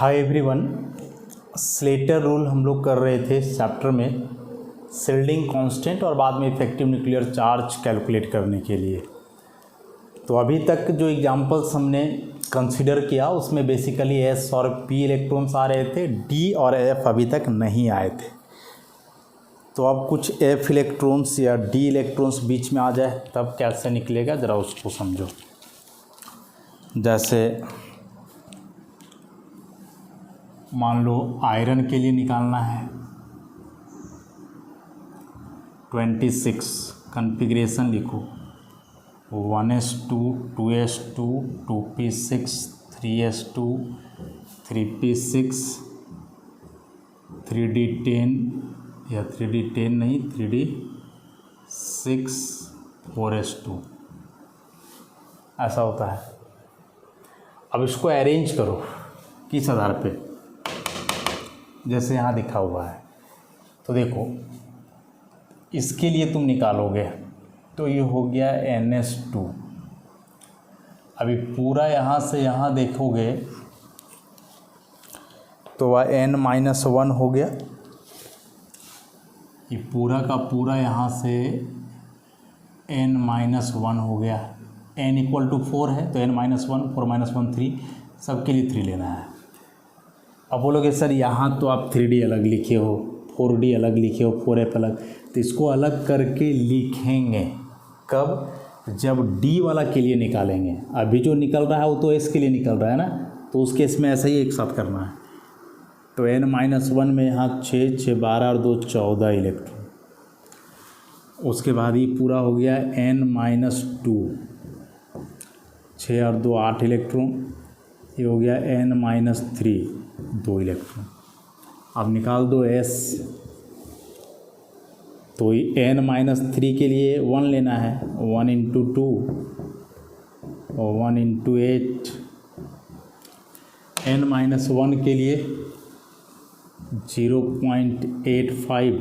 Hi everyone, Slater rule हम लोग कर रहे थे चैप्टर में शिल्डिंग कांस्टेंट और बाद में इफेक्टिव न्यूक्लियर चार्ज कैलकुलेट करने के लिए। तो अभी तक जो एग्जांपल्स हमने कंसीडर किया उसमें बेसिकली एस और पी इलेक्ट्रॉन्स आ रहे थे, डी और एफ अभी तक नहीं आए थे। तो अब कुछ एफ इलेक्ट्रॉन्स या डी इलेक्ट्रॉन्स बीच में आ जाए तब कैसे निकलेगा, ज़रा उसको समझो। जैसे मान लो आयरन के लिए निकालना है 26 कन्फिग्रेशन लिखो 1s2 2s2 2p6 3s2 3p6 3d10 या 3d10 नहीं 3d6 4s2 ऐसा होता है। अब इसको अरेंज करो किस आधार पे, जैसे यहाँ लिखा हुआ है। तो देखो इसके लिए तुम निकालोगे तो ये हो गया NS2। अभी पूरा यहाँ से यहाँ देखोगे तो वह N-1 हो गया। ये पूरा का पूरा यहाँ से N-1 हो गया। N = 4 है तो N-1 4 - 1 3, सबके लिए 3 लेना है। अब बोलोगे सर यहाँ तो आप 3D अलग लिखे हो, 4D अलग लिखे हो, 4F अलग, तो इसको अलग करके लिखेंगे कब, जब D वाला के लिए निकालेंगे। अभी जो निकल रहा है वो तो S के लिए निकल रहा है ना, तो उस केस में ऐसा ही एक साथ करना है। तो N-1 में यहाँ 6 6 12 और 2 14 इलेक्ट्रॉन। उसके बाद ये पूरा हो गया N-2 6 और 2 8 इलेक्ट्रॉन। ये हो गया N-3 2 इलेक्ट्रॉन। अब निकाल दो S, तो N-3 के लिए 1 लेना है, 1 × 2 और 1 × 8। N-1 के लिए 0.85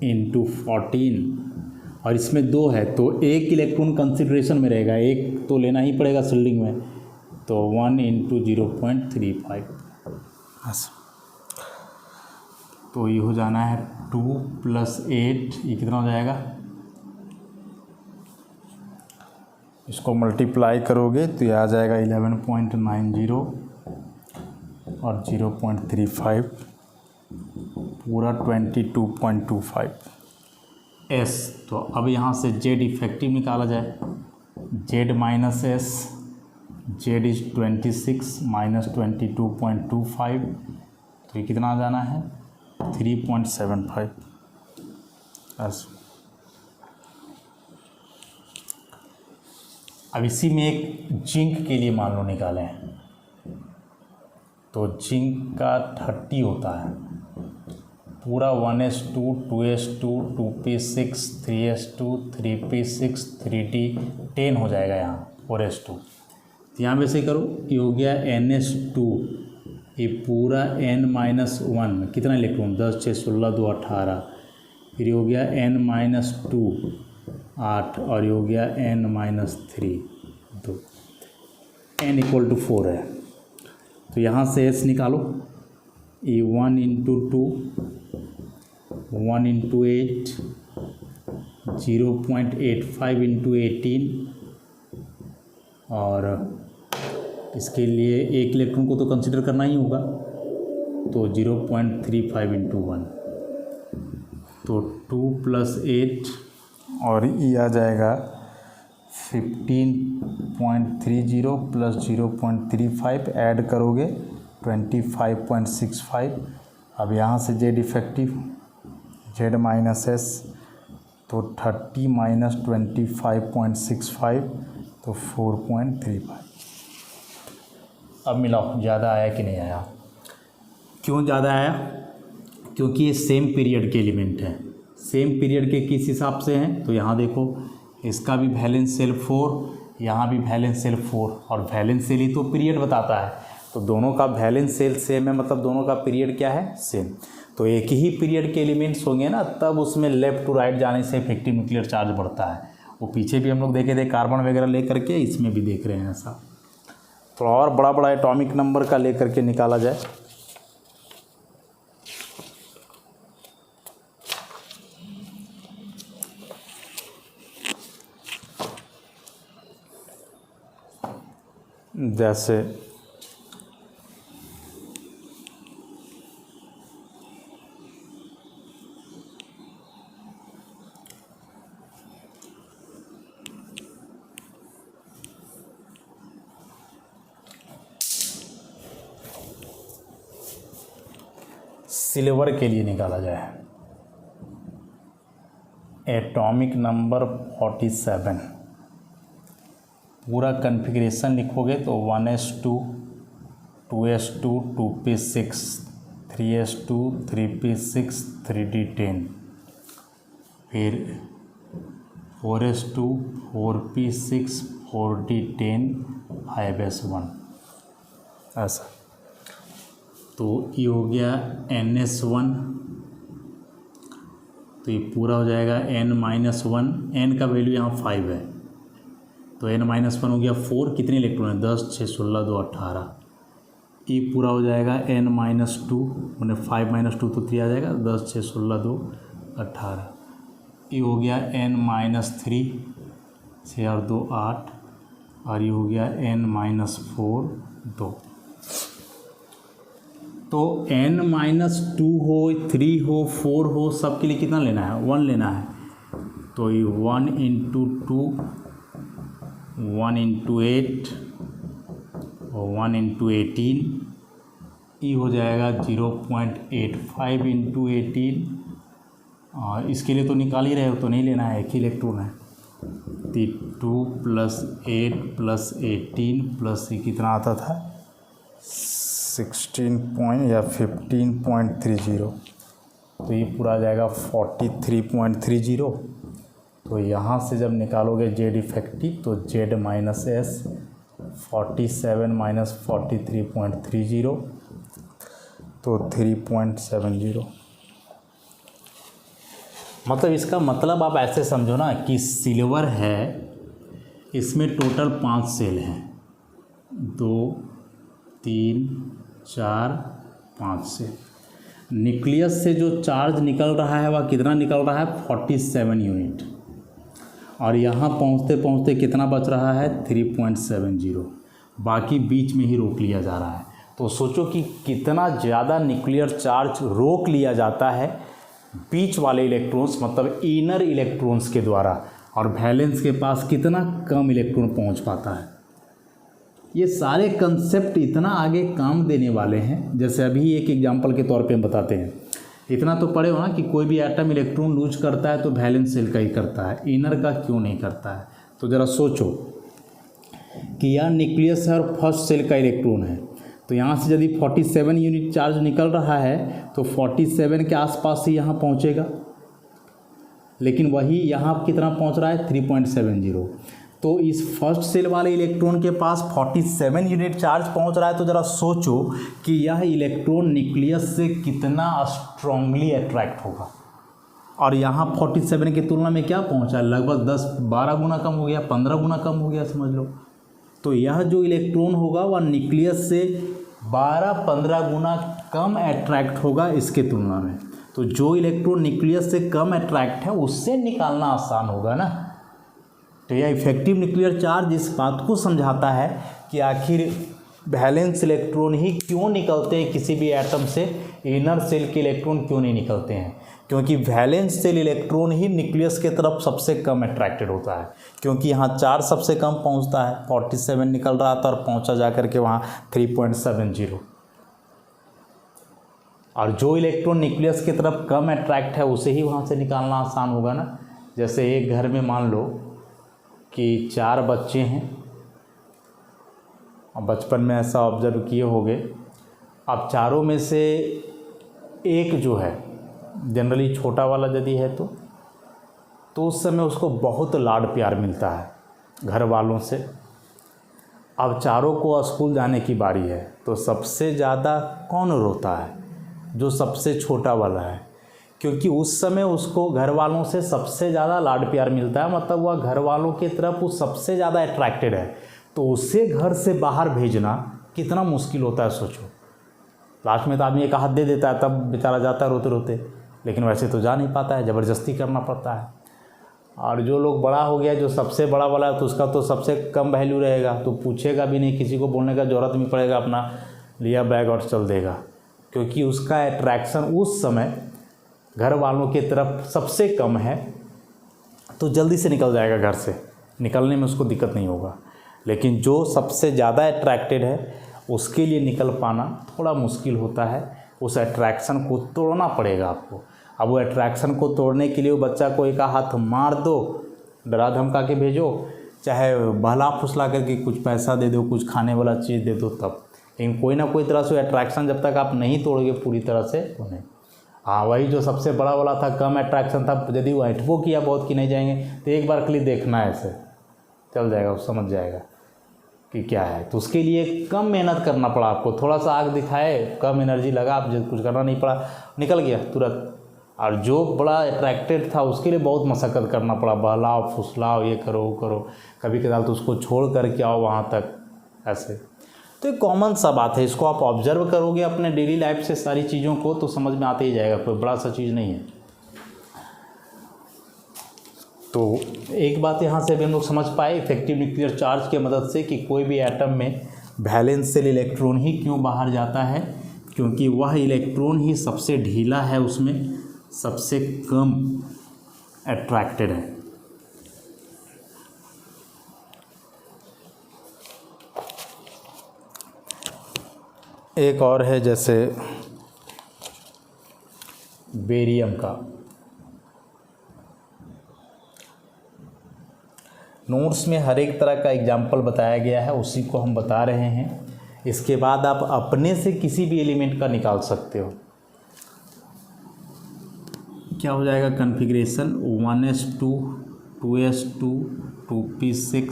× 14 और इसमें 2 है तो 1 इलेक्ट्रॉन कंसिडरेशन में रहेगा, 1 तो लेना ही पड़ेगा शिल्डिंग में, तो 1 × 0.35। तो ये हो जाना है 2 + 8, ये कितना हो जाएगा, इसको मल्टीप्लाई करोगे तो ये आ जाएगा 11.90 और 0.35 पूरा 22.25 S। तो अब यहाँ से Z इफेक्टिव निकाला जाए, Z - S, Z = 26 - 22.25, तो ये कितना आ जाना है 3.75 S। अब इसी में एक जिंक के लिए मान लो निकालें, तो जिंक का 30 होता है, पूरा 1s2 2s2 2p6 3s2 3p6 3d10 हो जाएगा यहाँ 4s2। तो यहाँ वैसे करो, ये हो गया NS2, ये पूरा N-1 कितना इलेक्ट्रॉन 10 6 16 2 18, फिर ये हो गया N-2 8 और ये हो गया N-3 2, N = 4 है। तो यहाँ से S निकालो, ये 1 × 2 1 × 8 0.85 × 18 और इसके लिए 1 इलेक्ट्रॉन को तो कंसिडर करना ही होगा, तो 0.35 × 1, तो 2 + 8 और ये आ जाएगा 15.30 + 0.35, ऐड करोगे 25.65। अब यहाँ से Z इफेक्टिव Z - S, तो 30 - 25.65 तो 4.35। अब मिलाओ ज़्यादा आया कि नहीं आया। क्यों ज़्यादा आया, क्योंकि ये सेम पीरियड के एलिमेंट हैं। सेम पीरियड के किस हिसाब से हैं, तो यहाँ देखो इसका भी वैलेंस सेल 4, यहाँ भी वैलेंस सेल 4, और वैलेंस सेल ही तो पीरियड बताता है, तो दोनों का वैलेंस सेल सेम है, मतलब दोनों का पीरियड क्या है, सेम। तो एक ही पीरियड के एलिमेंट्स होंगे ना, तब उसमें लेफ़्ट टू राइट जाने से इफेक्टिव न्यूक्लियर चार्ज बढ़ता है। वो पीछे भी हम लोग देखे थे कार्बन वगैरह ले करके, इसमें भी देख रहे हैं ऐसा। थोड़ा और बड़ा बड़ा एटॉमिक नंबर का लेकर के निकाला जाए। जैसे सिल्वर के लिए निकाला जाए। एटॉमिक नंबर 47, पूरा कन्फिग्रेशन लिखोगे तो 1s2 2s2 2p6 3s2 3p6 3d10, फिर 4s2 4p6 4d10 5s1, ऐसा। तो ये हो गया ns1, तो ये पूरा हो जाएगा n-1, n का वैल्यू यहाँ 5 है, तो n-1 हो गया 4, कितने इलेक्ट्रॉन है 10 6 16 2 18, ये पूरा हो जाएगा n-2 मैंने 5 - 2 तो 3 आ जाएगा, 10 6 16 2 18, ये हो गया n-3 6 और 2 8, और ये हो गया n-4 2। तो n-2 हो 3 हो 4 हो सबके लिए कितना लेना है 1 लेना है, तो ये 1 × 2 1 × 8 और 1 × 18, ये हो जाएगा 0.85 × 18, और इसके लिए तो निकाल ही रहे हो तो नहीं लेना है, एक ही इलेक्ट्रॉन है। 2 + 8 + 18 प्लस ये कितना आता था 16 या 15.30, तो ये पूरा आ जाएगा 43.30। तो यहाँ से जब निकालोगे जेड इफेक्टिव तो जेड -s 47 - 43.30, तो 3.70। मतलब इसका मतलब आप ऐसे समझो ना कि सिल्वर है, इसमें टोटल 5 सेल हैं, 2 3 4 5 से। न्यूक्लियस से जो चार्ज निकल रहा है वह कितना निकल रहा है 47 यूनिट, और यहाँ पहुँचते पहुँचते कितना बच रहा है 3.70, बाकी बीच में ही रोक लिया जा रहा है। तो सोचो कि कितना ज़्यादा न्यूक्लियर चार्ज रोक लिया जाता है बीच वाले इलेक्ट्रॉन्स मतलब इनर इलेक्ट्रॉन्स के द्वारा, और वैलेंस के पास कितना कम इलेक्ट्रॉन पहुँच पाता है। ये सारे कंसेप्ट इतना आगे काम देने वाले हैं। जैसे अभी एक एग्जांपल के तौर पे हम बताते हैं, इतना तो पढ़े हो ना कि कोई भी एटम इलेक्ट्रॉन लूज करता है तो वैलेंस सेल का ही करता है, इनर का क्यों नहीं करता है। तो ज़रा सोचो कि यह न्यूक्लियस है और फर्स्ट सेल का इलेक्ट्रॉन है, तो यहाँ से यदि 47 यूनिट चार्ज निकल रहा है तो 47 के आसपास ही यहाँ पहुँचेगा, लेकिन वही यहाँ कितना पहुँच रहा है 3.70। तो इस फर्स्ट सेल वाले इलेक्ट्रॉन के पास 47 यूनिट चार्ज पहुंच रहा है। तो ज़रा सोचो कि यह इलेक्ट्रॉन न्यूक्लियस से कितना स्ट्रांगली अट्रैक्ट होगा, और यहाँ 47 की तुलना में क्या पहुंचा है लगभग 10-12 गुना कम हो गया, 15 गुना कम हो गया समझ लो। तो यह जो इलेक्ट्रॉन होगा वह न्यूक्लियस से 12-15 गुना कम अट्रैक्ट होगा इसके तुलना में। तो जो इलेक्ट्रॉन न्यूक्लियस से कम अट्रैक्ट है उससे निकालना आसान होगा ना। तो यह इफेक्टिव न्यूक्लियर चार्ज इस बात को समझाता है कि आखिर वैलेंस इलेक्ट्रॉन ही क्यों निकलते हैं किसी भी एटम से, इनर सेल के इलेक्ट्रॉन क्यों नहीं निकलते हैं, क्योंकि वैलेंस सेल इलेक्ट्रॉन ही न्यूक्लियस के तरफ सबसे कम अट्रैक्टेड होता है, क्योंकि यहाँ चार्ज सबसे कम पहुँचता है। 47 निकल रहा था और पहुँचा जा कर के वहाँ 3.70, और जो इलेक्ट्रॉन न्यूक्लियस की तरफ कम अट्रैक्ट है उसे ही वहाँ से निकालना आसान होगा ना। जैसे एक घर में मान लो कि 4 बच्चे हैं, अब बचपन में ऐसा ऑब्जर्व किए होंगे, अब चारों में से एक जो है जनरली छोटा वाला यदि है तो उस समय उसको बहुत लाड प्यार मिलता है घर वालों से। अब चारों को स्कूल जाने की बारी है तो सबसे ज़्यादा कौन रोता है, जो सबसे छोटा वाला है, क्योंकि उस समय उसको घर वालों से सबसे ज़्यादा लाड प्यार मिलता है, मतलब वह घर वालों की तरफ वो सबसे ज़्यादा अट्रैक्टेड है। तो उसे घर से बाहर भेजना कितना मुश्किल होता है सोचो। लास्ट में तो आदमी एक हाथ दे देता है, तब बेचारा जाता है रोते रोते, लेकिन वैसे तो जा नहीं पाता है, ज़बरदस्ती करना पड़ता है। और जो लोग बड़ा हो गया, जो सबसे बड़ा वाला है, तो उसका तो सबसे कम वैल्यू रहेगा, तो पूछेगा भी नहीं, किसी को बोलने का ज़रूरत नहीं पड़ेगा, अपना लिया बैग और चल देगा, क्योंकि उसका अट्रैक्शन उस समय घर वालों की तरफ सबसे कम है, तो जल्दी से निकल जाएगा घर से, निकलने में उसको दिक्कत नहीं होगा। लेकिन जो सबसे ज़्यादा अट्रैक्टेड है, उसके लिए निकल पाना थोड़ा मुश्किल होता है, उस अट्रैक्शन को तोड़ना पड़ेगा आपको। अब वो अट्रैक्शन को तोड़ने के लिए वो बच्चा को एक हाथ मार दो, डरा धमका के भेजो, चाहे बहला फुसला करके कुछ पैसा दे दो, कुछ खाने वाला चीज़ दे दो, तब। लेकिन कोई ना कोई तरह से अट्रैक्शन जब तक आप नहीं तोड़ोगे पूरी तरह से उन्हें। हाँ, वही जो सबसे बड़ा वाला था, कम अट्रैक्शन था, यदि वो हटवो किया बहुत कि नहीं जाएंगे, तो एक बार के लिए देखना है, ऐसे चल जाएगा, वो समझ जाएगा कि क्या है। तो उसके लिए कम मेहनत करना पड़ा आपको, थोड़ा सा आग दिखाए, कम एनर्जी लगा, आप कुछ करना नहीं पड़ा, निकल गया तुरंत। और जो बड़ा अट्रैक्टेड था उसके लिए बहुत मशक्क़त करना पड़ा, बहलाओ फुसलाओ, ये करो वो करो, कभी कभार तो उसको छोड़ कर के आओ वहाँ तक, ऐसे। तो एक कॉमन सा बात है, इसको आप ऑब्जर्व करोगे अपने डेली लाइफ से सारी चीज़ों को, तो समझ में आते ही जाएगा, कोई बड़ा सा चीज़ नहीं है। तो एक बात यहाँ से भी हम लोग समझ पाए इफेक्टिव न्यूक्लियर चार्ज की मदद से कि कोई भी एटम में वैलेंस सेल इलेक्ट्रॉन ही क्यों बाहर जाता है, क्योंकि वह इलेक्ट्रॉन ही सबसे ढीला है, उसमें सबसे कम अट्रैक्टेड है। एक और है जैसे बेरियम का, नोट्स में हर एक तरह का एग्जाम्पल बताया गया है, उसी को हम बता रहे हैं। इसके बाद आप अपने से किसी भी एलिमेंट का निकाल सकते हो। क्या हो जाएगा configuration 1s2 2s2 2p6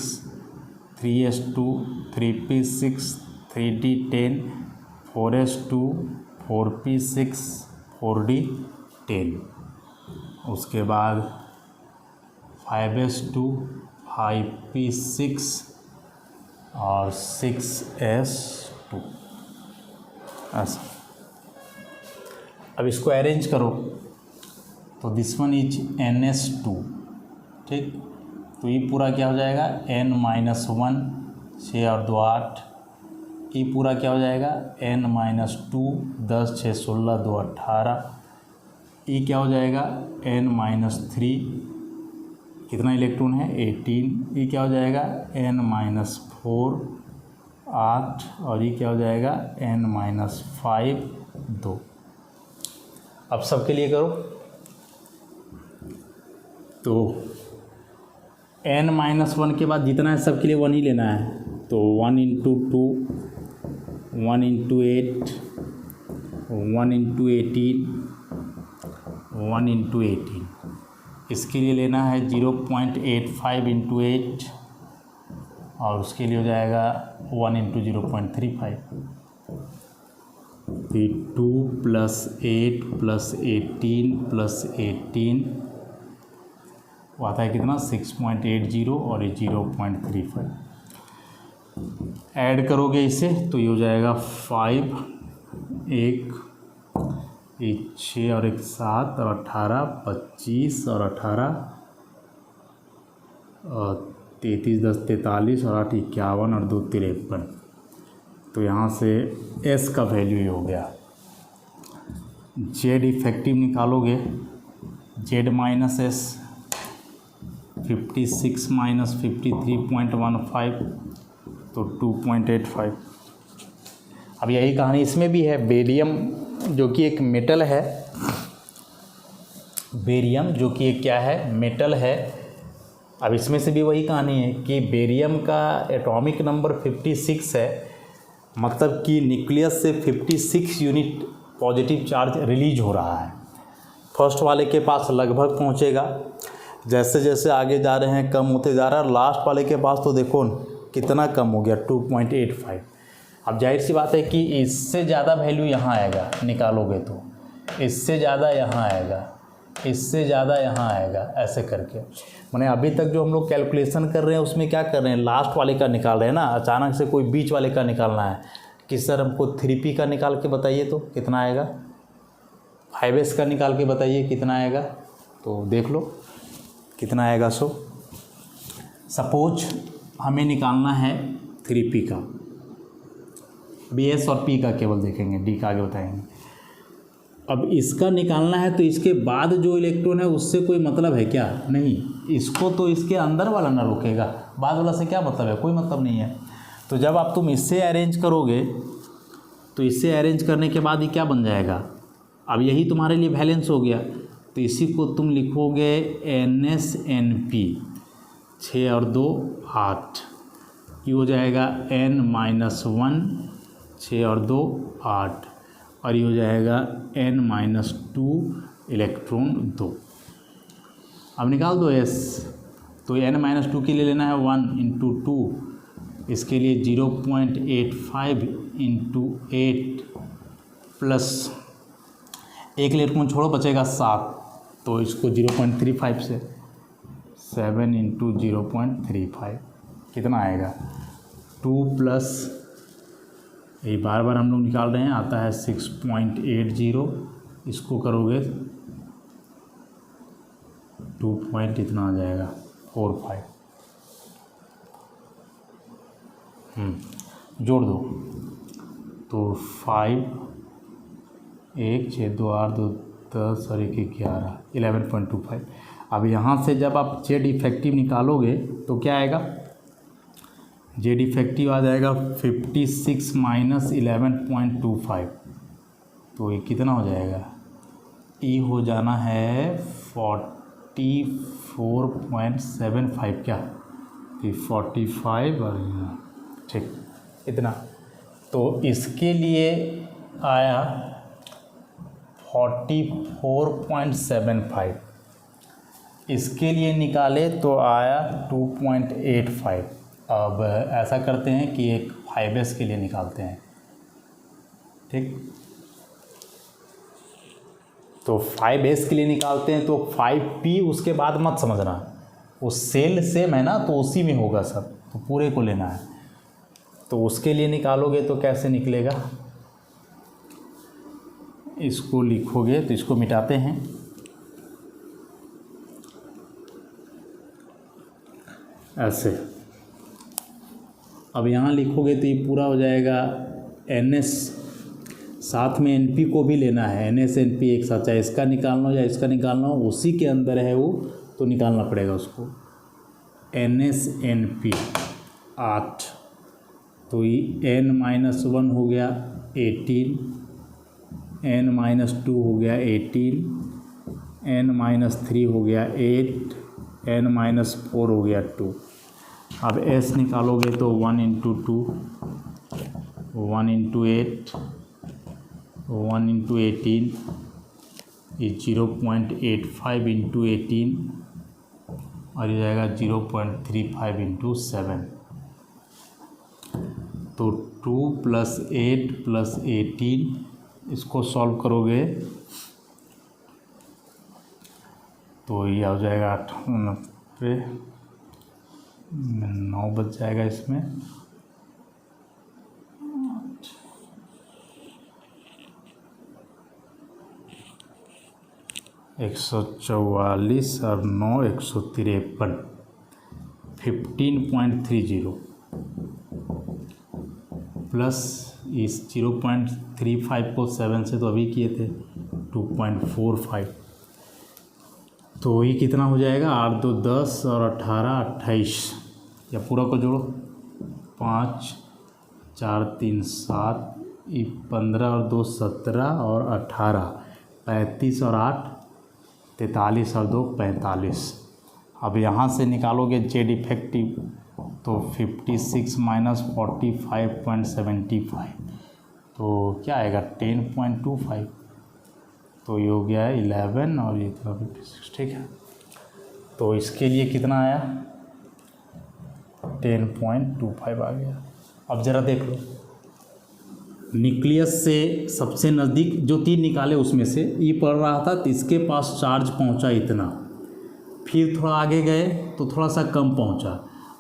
3s2 3p6 3d10 4s2 4p6 4d10, उसके बाद 5s2 5p6 और 6s2, ऐसा। अब इसको अरेंज करो तो दिस वन इज ns2, ठीक। तो ये पूरा क्या हो जाएगा n-1, 6 और 2 8, ये पूरा क्या हो जाएगा n-2, 10 6 16 2 18, ये क्या हो जाएगा n-3, कितना इलेक्ट्रॉन है 18, ये क्या हो जाएगा n-4 8, और ये क्या हो जाएगा n-5 2। अब सबके लिए करो तो n-1 के बाद जितना है सबके लिए 1 ही लेना है, तो 1 × 2 1 × 8 1 × 18 1 × 18, इसके लिए लेना है 0.85 × 8, और उसके लिए हो जाएगा 1 × 0.35, 2 + 8 + 18 + 18 वो आता है कितना 6.80, और ये 0.35। ऐड करोगे इसे तो ये हो जाएगा 5 1 6 और 1 7 और 18 25 और 18 और 33 10 43 और 8 51 और 2 53। तो यहाँ से S का वैल्यू ये हो गया। Z इफेक्टिव निकालोगे, Z माइनस S 56 माइनस 53.15 तो 2.85। अब यही कहानी इसमें भी है। बेरियम जो कि एक मेटल है, बेरियम जो कि एक क्या है मेटल है। अब इसमें से भी वही कहानी है कि बेरियम का एटॉमिक नंबर 56 है, मतलब कि न्यूक्लियस से 56 यूनिट पॉजिटिव चार्ज रिलीज हो रहा है। फर्स्ट वाले के पास लगभग पहुंचेगा, जैसे जैसे आगे जा रहे हैं कम होते जा रहा है। लास्ट वाले के पास तो देखो कितना कम हो गया 2.85। अब जाहिर सी बात है कि इससे ज़्यादा वैल्यू यहाँ आएगा, निकालोगे तो इससे ज़्यादा यहाँ आएगा, इससे ज़्यादा यहाँ आएगा, ऐसे करके। माने अभी तक जो हम लोग कैलकुलेशन कर रहे हैं उसमें क्या कर रहे हैं, लास्ट वाले का निकाल रहे हैं ना, अचानक से कोई बीच वाले का निकालना है कि सर हमको 3p का निकाल के बताइए तो कितना आएगा, 5s का निकाल के बताइए कितना आएगा। तो देख लो कितना आएगा। सपोज हमें निकालना है 3p का, अभी s और p का केवल देखेंगे, d का आगे बताएंगे। अब इसका निकालना है तो इसके बाद जो इलेक्ट्रॉन है उससे कोई मतलब है क्या, नहीं, इसको तो इसके अंदर वाला ना रोकेगा, बाद वाला से क्या मतलब है, कोई मतलब नहीं है। तो जब आप तुम इससे अरेंज करोगे तो इससे अरेंज करने के बाद ये क्या बन जाएगा, अब यही तुम्हारे लिए बैलेंस हो गया। तो इसी को तुम लिखोगे NsNp, 6 और 2 8, ये हो जाएगा n-1, 6 और 2 8, और ये हो जाएगा n-2 इलेक्ट्रॉन 2। अब निकाल दो s, तो n-2 के लिए लेना है 1 × 2, इसके लिए 0.85 × 8 प्लस एक इलेक्ट्रॉन छोड़ो बचेगा 7, तो इसको 0.35 से 7 × 0.35 कितना आएगा 2 प्लस, ये बार बार हम लोग निकाल रहे हैं, आता है 6.80, इसको करोगे 2 पॉइंट इतना आ जाएगा 45, जोड़ दो तो 5 1 6 2 8 2 10 और 1 11, 11.25। अब यहाँ से जब आप जेड इफेक्टिव निकालोगे तो क्या आएगा, जेड इफेक्टिव आ जाएगा 56 माइनस 11.25, तो ये कितना हो जाएगा, ई हो जाना है 44.75, क्या 45 और ठीक इतना। तो इसके लिए आया 44.75, इसके लिए निकाले तो आया 2.85। अब ऐसा करते हैं कि एक 5s के लिए निकालते हैं, ठीक। तो 5s के लिए निकालते हैं तो 5p उसके बाद मत समझना, वो सेल सेम है ना, तो उसी में होगा सब, तो पूरे को लेना है। तो उसके लिए निकालोगे तो कैसे निकलेगा, इसको लिखोगे तो इसको मिटाते हैं, ऐसे। अब यहाँ लिखोगे तो ये पूरा हो जाएगा NS, साथ में NP को भी लेना है, NsNP एक साथ, चाहे इसका निकालना हो या इसका निकालना हो, उसी के अंदर है वो, तो निकालना पड़ेगा उसको। NsNP 8, तो ये n-1 हो गया 18, n-2 हो गया 18, n-3 हो गया 8, n-4 हो गया 2। अब s निकालोगे तो 1 × 2, 1 × 8, 1 × 18, ये 0.85 × 18, और ये जाएगा 0.35 × 7। तो 2 + 8 + 18, इसको सॉल्व करोगे तो ये हो जाएगा 98, 9 बच जाएगा इसमें, 144 और 9 153, 15.30 प्लस इस 0.35 को 7 से तो अभी किए थे 2.45, तो ये कितना हो जाएगा 8 2 10 और 18 28, या पूरा को जोड़ो 5 4 3 7, ये 15 और 2 17 और 18 35 और 8 43 और 2 45। अब यहाँ से निकालोगे जेड इफेक्टिव तो 56 माइनस 45.75, तो क्या आएगा 10.25, तो ये हो गया है 11 और ये था 56, ठीक है। तो इसके लिए कितना आया 10.25 आ गया। अब ज़रा देख लो न्यूक्लियस से सबसे नज़दीक जो 3 निकाले उसमें से ई पड़ रहा था, तो इसके पास चार्ज पहुंचा इतना, फिर थोड़ा आगे गए तो थोड़ा सा कम पहुंचा,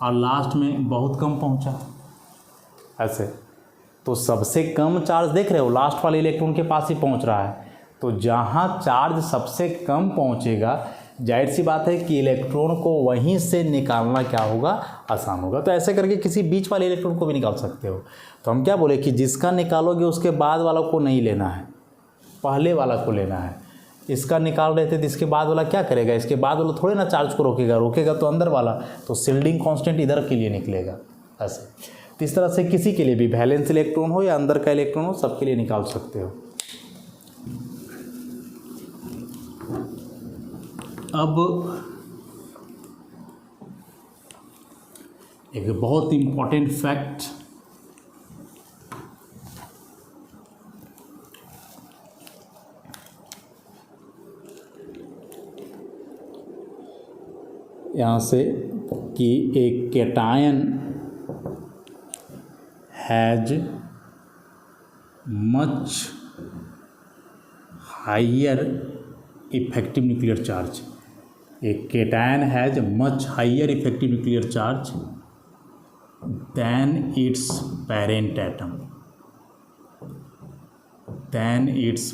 और लास्ट में बहुत कम पहुंचा। ऐसे तो सबसे कम चार्ज देख रहे हो लास्ट वाले इलेक्ट्रॉन के पास ही पहुंच रहा है। तो जहाँ चार्ज सबसे कम पहुंचेगा, जाहिर सी बात है कि इलेक्ट्रॉन को वहीं से निकालना क्या होगा, आसान होगा। तो ऐसे करके किसी बीच वाले इलेक्ट्रॉन को भी निकाल सकते हो। तो हम क्या बोले कि जिसका निकालोगे उसके बाद वाला को नहीं लेना है, पहले वाला को लेना है। इसका निकाल रहे थे तो इसके बाद वाला क्या करेगा, इसके बाद वाला थोड़े ना चार्ज को रोकेगा तो अंदर वाला, तो शील्डिंग कांस्टेंट इधर के लिए निकलेगा। ऐसे तो इस तरह से किसी के लिए भी वैलेंस इलेक्ट्रॉन हो या अंदर का इलेक्ट्रॉन हो, सबके लिए निकाल सकते हो। अब एक बहुत इम्पॉर्टेंट फैक्ट, यहाँ से कि एक cation has much higher effective nuclear charge. एक cation has much higher effective nuclear charge than its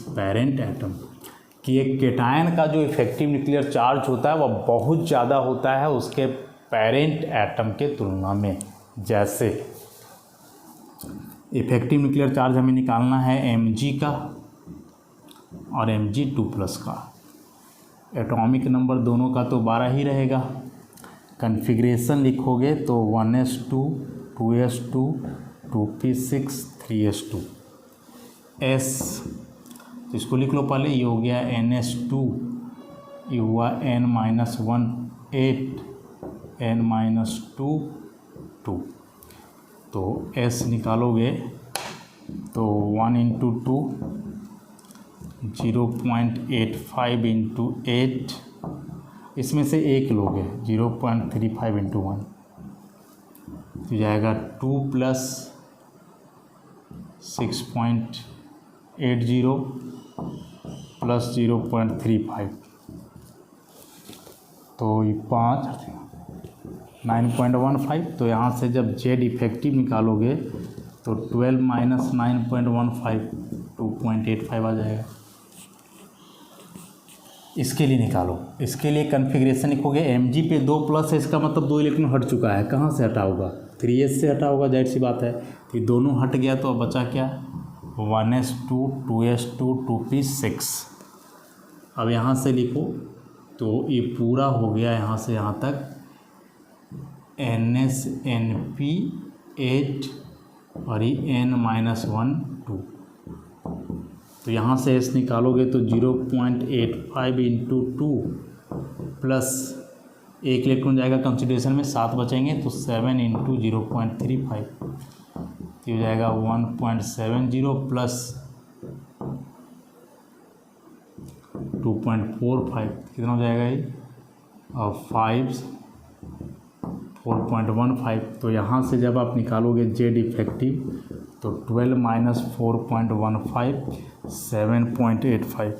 parent atom, कि एक कैटायन का जो इफेक्टिव न्यूक्लियर चार्ज होता है वह बहुत ज़्यादा होता है उसके पेरेंट एटम के तुलना में। जैसे इफेक्टिव न्यूक्लियर चार्ज हमें निकालना है Mg का और Mg2+ का। एटॉमिक नंबर दोनों का तो 12 ही रहेगा। कन्फिग्रेशन लिखोगे तो 1s2 2s2 2p6 3s2 s, तो इसको लिख लो पहले। ये हो गया ns2, ये हुआ n-1 8 n-2 2। तो s निकालोगे तो 1 × 2 0.85 × 8, इसमें से एक लोगे 0.35 × 1, तो जाएगा 2 + 6.80 + 0.35, तो ये 5 9.15। तो यहाँ से जब Z इफेक्टिव निकालोगे तो 12 - 9.15 2.85 आ जाएगा। इसके लिए निकालो, इसके लिए कन्फिग्रेशन लिखोगे Mg पे 2+ है, इसका मतलब 2 इलेक्ट्रॉन हट चुका है। कहाँ से हटा होगा, 3s से हटा होगा, जाहिर सी बात है। तो ये दोनों हट गया तो अब बचा क्या, 1s2 2s2 2p6। अब यहाँ से लिखो तो ये पूरा हो गया यहाँ से यहाँ तक ns np 8 और ये n-1 2। तो यहाँ से s निकालोगे तो 0.85 × 2 प्लस एक इलेक्ट्रॉन जाएगा कंसिडरेशन में, 7 बचेंगे तो 7 × 0.35, तो हो जाएगा 1.70 प्लस 2.45, कितना हो जाएगा ये, और 4.15। तो यहाँ से जब आप निकालोगे Z इफेक्टिव तो 12 - 4.15 7.85।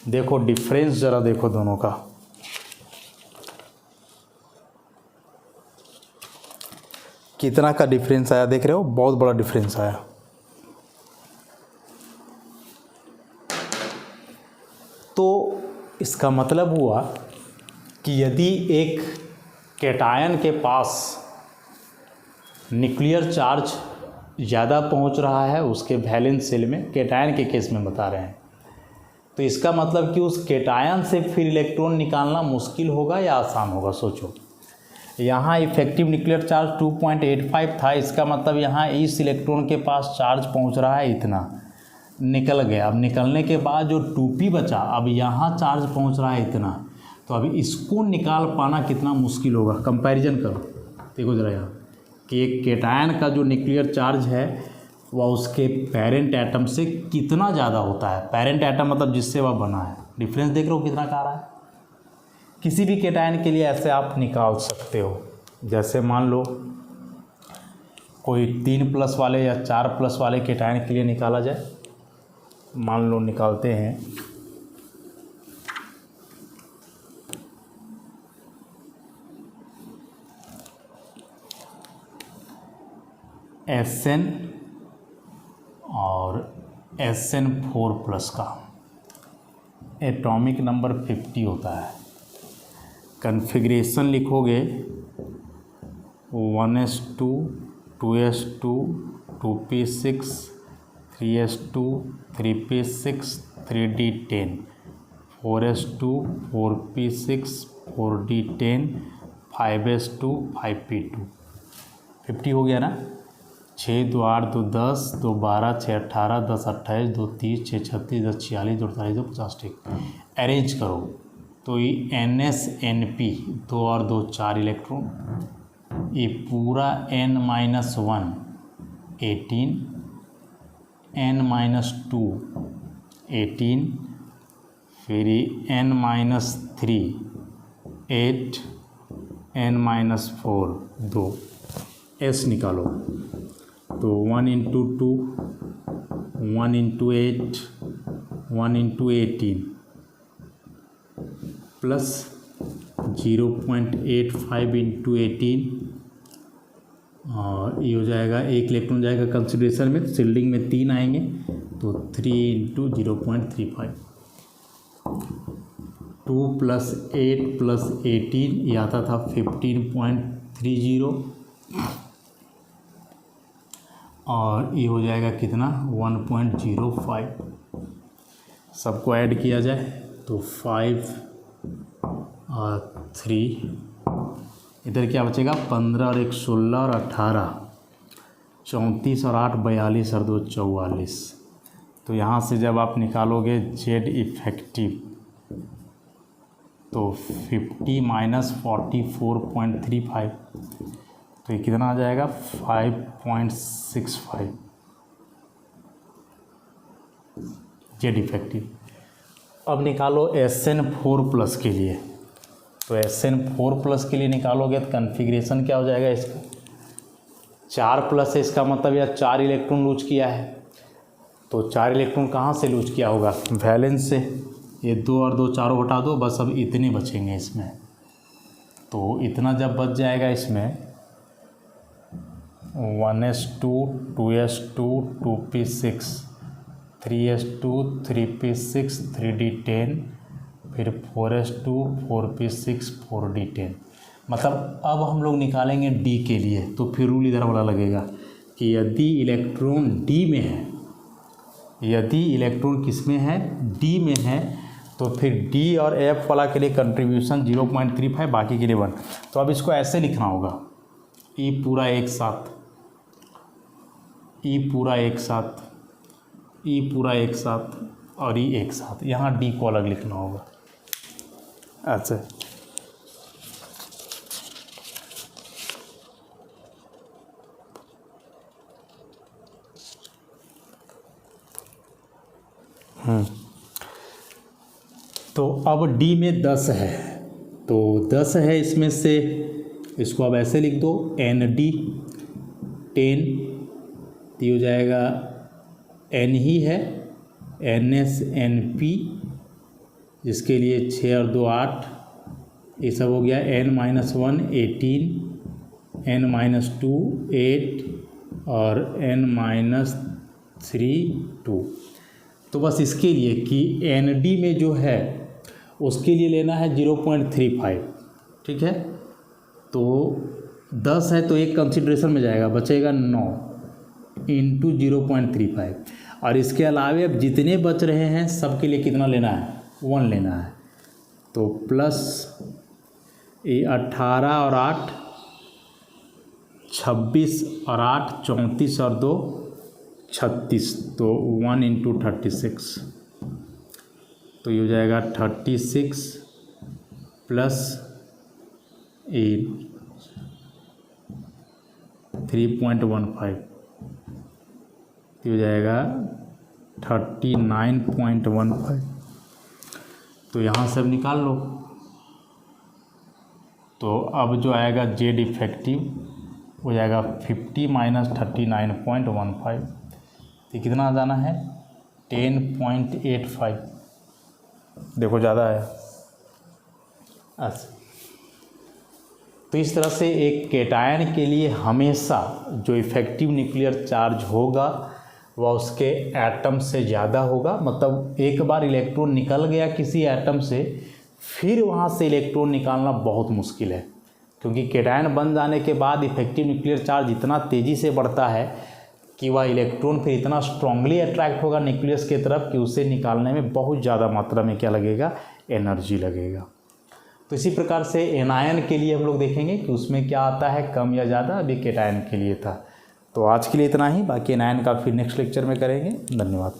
देखो डिफरेंस ज़रा देखो दोनों का, कितना का डिफरेंस आया, देख रहे हो, बहुत बड़ा डिफरेंस आया। तो इसका मतलब हुआ कि यदि एक कैटायन के पास न्यूक्लियर चार्ज ज़्यादा पहुंच रहा है उसके वैलेंस शेल में, कैटायन के केस में बता रहे हैं, तो इसका मतलब कि उस कैटायन से फिर इलेक्ट्रॉन निकालना मुश्किल होगा या आसान होगा। सोचो, यहाँ इफेक्टिव न्यूक्लियर चार्ज 2.85 था, इसका मतलब यहाँ इस इलेक्ट्रॉन के पास चार्ज पहुँच रहा है इतना, निकल गया। अब निकलने के बाद जो 2p बचा, अब यहाँ चार्ज पहुँच रहा है इतना, तो अभी इसको निकाल पाना कितना मुश्किल होगा। कंपैरिजन करो, देखो ज़रा यहाँ कि एक कैटायन का जो न्यूक्लियर चार्ज है वह उसके पेरेंट एटम से कितना ज़्यादा होता है। पेरेंट एटम मतलब जिससे वह बना है। डिफरेंस देख रहे हो कितना का आ रहा है। किसी भी कैटायन के लिए ऐसे आप निकाल सकते हो। जैसे मान लो कोई 3 प्लस वाले या 4 प्लस वाले केटायन के लिए निकाला जाए। मान लो निकालते हैं। SN और SN4 प्लस का एटॉमिक नंबर 50 होता है। कन्फिग्रेशन लिखोगे 1s2 2s2 2p6 3s2 3p6 3d10 4s2 4p6 4d10 5s2 5p2 50 हो गया ना। 6 2 8 2 10 2 12 6 18 10 28 2 30 6 36 10 46 2 48 2 50 ठीक। अरेंज करो तो ये NsNp 2 और 2 4 इलेक्ट्रॉन, ये पूरा n-1 18 n-2 18 फिर n-3 8 n-4 2 S निकालो तो 1 into 2 1 into 8 1 into 18 plus 0.85 into 18 और ये हो जाएगा, एक इलेक्ट्रॉन जाएगा कंसिडरेशन में, शिल्डिंग में 3 आएंगे तो 3 इंटू 0.35 2 प्लस 8 प्लस 18 ये आता था 15.30 और ये हो जाएगा कितना 1.05। सबको ऐड किया जाए तो 5 और 3 इधर क्या बचेगा 15 और 1 16 और 18 34 और 8 42 और 2 44। तो यहाँ से जब आप निकालोगे जेड इफेक्टिव तो 50 माइनस 44.35 तो ये कितना आ जाएगा 5.65 जेड इफेक्टिव। अब निकालो SN4 प्लस के लिए, तो SN4 प्लस के लिए निकालोगे तो कन्फिग्रेशन क्या हो जाएगा इसका 4 प्लस है, इसका मतलब यार 4 इलेक्ट्रॉन लूज किया है। तो 4 इलेक्ट्रॉन कहाँ से लूज किया होगा वैलेंस से, ये 2 और 2 चारों हटा दो, बस अब इतने बचेंगे इसमें। तो इतना जब बच जाएगा इसमें 1s2 2s2 2p6 3s2 3p6 3d10 फिर 4s2 4p6 4d10। मतलब अब हम लोग निकालेंगे D के लिए, तो फिर रूल इधर वाला लगेगा कि यदि इलेक्ट्रॉन D में है, यदि इलेक्ट्रॉन किस में है D में है, तो फिर D और F वाला के लिए कंट्रीब्यूशन 0.35 बाकी के लिए 1। तो अब इसको ऐसे लिखना होगा E पूरा एक साथ E पूरा एक साथ E पूरा एक साथ और E एक साथ, यहाँ D को अलग लिखना होगा। अच्छा तो अब D में 10 है, तो 10 है इसमें से, इसको अब ऐसे लिख दो ND 10 तो हो जाएगा N ही है NsNp जिसके लिए 6 और 2 8, ये सब हो गया n-1 18 n-2 8 और n-3 2। तो बस इसके लिए कि ND में जो है उसके लिए लेना है 0.35, ठीक है। तो 10 है तो एक कंसिडरेशन में जाएगा, बचेगा 9 इंटू 0.35 और इसके अलावे अब जितने बच रहे हैं सब के लिए कितना लेना है 1 लेना है। तो प्लस ये 18 और 8 26 और 8 34 और 2 36, तो 1 इंटू 36 तो ये हो जाएगा 36 प्लस 3.15 तो हो जाएगा 39.15। तो यहाँ से अब निकाल लो, तो अब जो आएगा जेड इफेक्टिव हो जाएगा 50 माइनस 39.15, तो कितना आ जाना है 10.85। देखो ज़्यादा है। अच्छा, तो इस तरह से एक केटायन के लिए हमेशा जो इफ़ेक्टिव न्यूक्लियर चार्ज होगा वह उसके एटम से ज़्यादा होगा। मतलब एक बार इलेक्ट्रॉन निकल गया किसी एटम से, फिर वहाँ से इलेक्ट्रॉन निकालना बहुत मुश्किल है, क्योंकि केटायन बन जाने के बाद इफ़ेक्टिव न्यूक्लियर चार्ज इतना तेज़ी से बढ़ता है कि वह इलेक्ट्रॉन फिर इतना स्ट्रांगली अट्रैक्ट होगा न्यूक्लियस की तरफ कि उसे निकालने में बहुत ज़्यादा मात्रा में क्या लगेगा, एनर्जी लगेगा। तो इसी प्रकार से एनायन के लिए हम लोग देखेंगे कि उसमें क्या आता है, कम या ज़्यादा। अभी केटायन के लिए था। तो आज के लिए इतना ही, बाकी एनायन का फिर नेक्स्ट लेक्चर में करेंगे। धन्यवाद।